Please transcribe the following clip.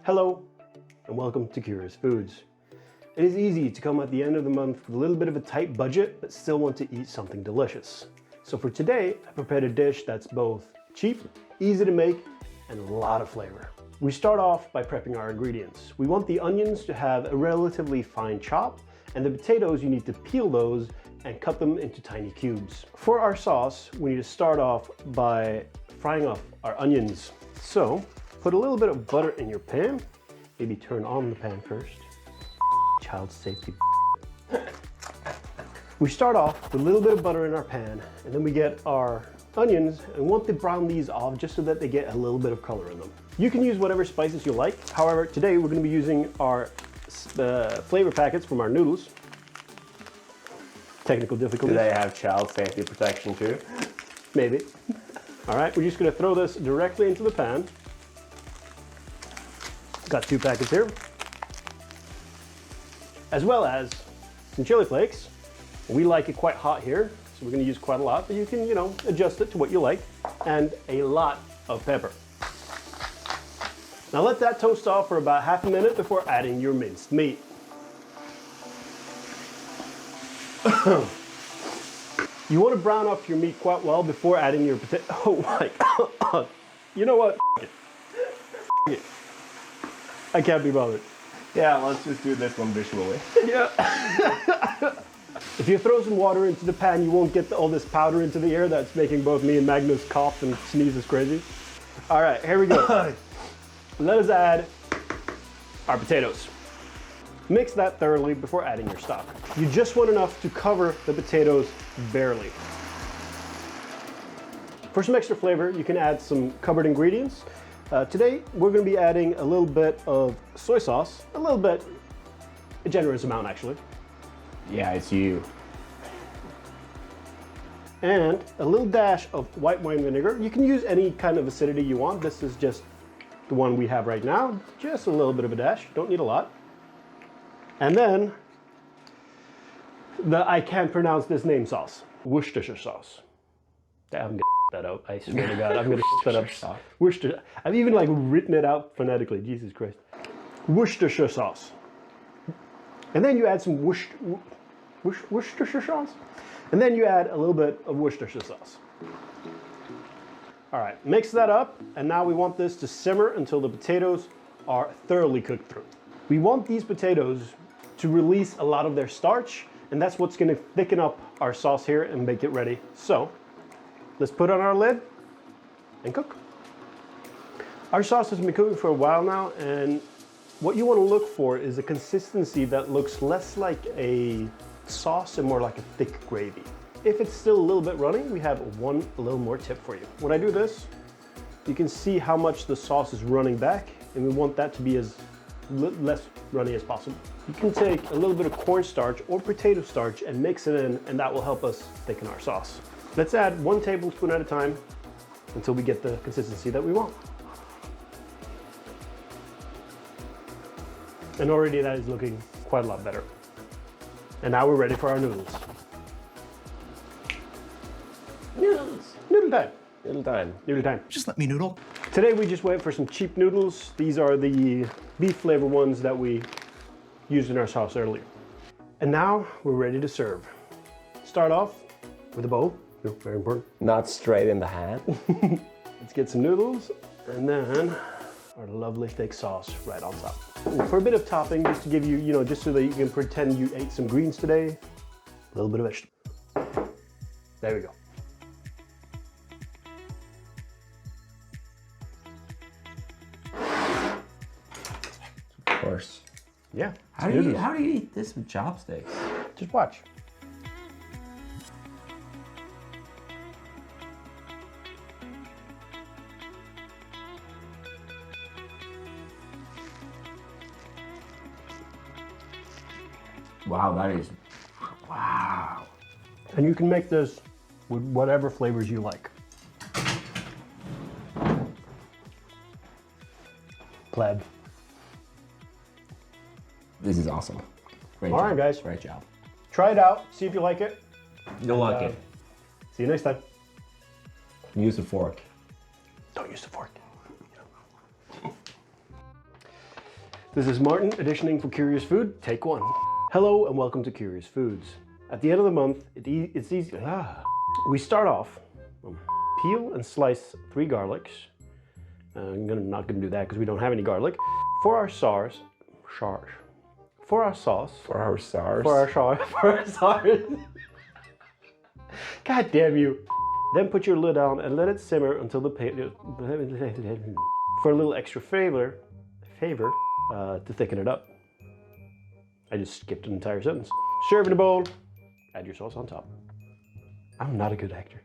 Hello, and welcome to Curious Foods. It is easy to come at the end of the month with a little bit of a tight budget, but still want to eat something delicious. So for today, I prepared a dish that's both cheap, easy to make, and a lot of flavor. We start off by prepping our ingredients. We want the onions to have a relatively fine chop, and the potatoes, you need to peel those and cut them into tiny cubes. For our sauce, we need to start off by frying off our onions. So, put a little bit of butter in your pan. Maybe turn on the pan first. Child safety. We start off with a little bit of butter in our pan, and then we get our onions and want to brown these off just so that they get a little bit of color in them. You can use whatever spices you like. However, today we're going to be using our flavor packets from our noodles. Technical difficulties. Do they have child safety protection too? Maybe. All right, we're just going to throw this directly into the pan. Got 2 packets here. As well as some chili flakes. We like it quite hot here, so we're going to use quite a lot, but you can, adjust it to what you like. And a lot of pepper. Now let that toast off for about half a minute before adding your minced meat. You want to brown off your meat quite well before adding your potato. Oh my God. You know what? I can't be bothered. Yeah, let's just do this one visually. Yeah. If you throw some water into the pan, you won't get all this powder into the air that's making both me and Magnus cough and sneeze as crazy. All right, here we go. Let us add our potatoes. Mix that thoroughly before adding your stock. You just want enough to cover the potatoes barely. For some extra flavor, you can add some covered ingredients. Today, we're going to be adding a little bit of soy sauce, a generous amount actually. Yeah, it's you. And a little dash of white wine vinegar. You can use any kind of acidity you want. This is just the one we have right now. Just a little bit of a dash, don't need a lot. And then, I can't pronounce this name sauce, Worcestershire sauce. I'm gonna that out, I swear to God, I'm gonna that up. Worcestershire, I've even written it out phonetically, Jesus Christ. Worcestershire sauce. And then you add some Worcestershire sauce. And then you add a little bit of Worcestershire sauce. All right, mix that up, and now we want this to simmer until the potatoes are thoroughly cooked through. We want these potatoes to release a lot of their starch, and that's what's gonna thicken up our sauce here and make it ready. So, let's put on our lid and cook. Our sauce has been cooking for a while now, and what you want to look for is a consistency that looks less like a sauce and more like a thick gravy. If it's still a little bit runny, we have a little more tip for you. When I do this, you can see how much the sauce is running back, and we want that to be as less runny as possible. You can take a little bit of cornstarch or potato starch and mix it in, and that will help us thicken our sauce. Let's add 1 tablespoon at a time until we get the consistency that we want. And already that is looking quite a lot better. And now we're ready for our noodles. Noodles. Noodle time. Noodle time. Noodle time. Just let me noodle. Today we just went for some cheap noodles. These are the beef flavor ones that we used in our sauce earlier. And now we're ready to serve. Start off with a bowl. Very important. Not straight in the hand. Let's get some noodles and then our lovely thick sauce right on top. For a bit of topping, just to give you, just so that you can pretend you ate some greens today, a little bit of vegetable. There we go. Of course. Yeah. How do you eat this with chopsticks? Just watch. Wow, that is, wow. And you can make this with whatever flavors you like. Pleb. This is awesome. Great All job. right, guys. Great job. Try it out, see if you like it. You'll like it. See you next time. Use a fork. Don't use the fork. This is Martin, auditioning for Curious Food, take one. Hello and welcome to Curious Foods. At the end of the month, it's easy. We start off, peel and slice 3 garlics. I'm not gonna do that because we don't have any garlic. For our sauce, for our sauce. God damn you. Then put your lid on and let it simmer until the for a little extra favor to thicken it up. I just skipped an entire sentence. Serve in a bowl, add your sauce on top. I'm not a good actor.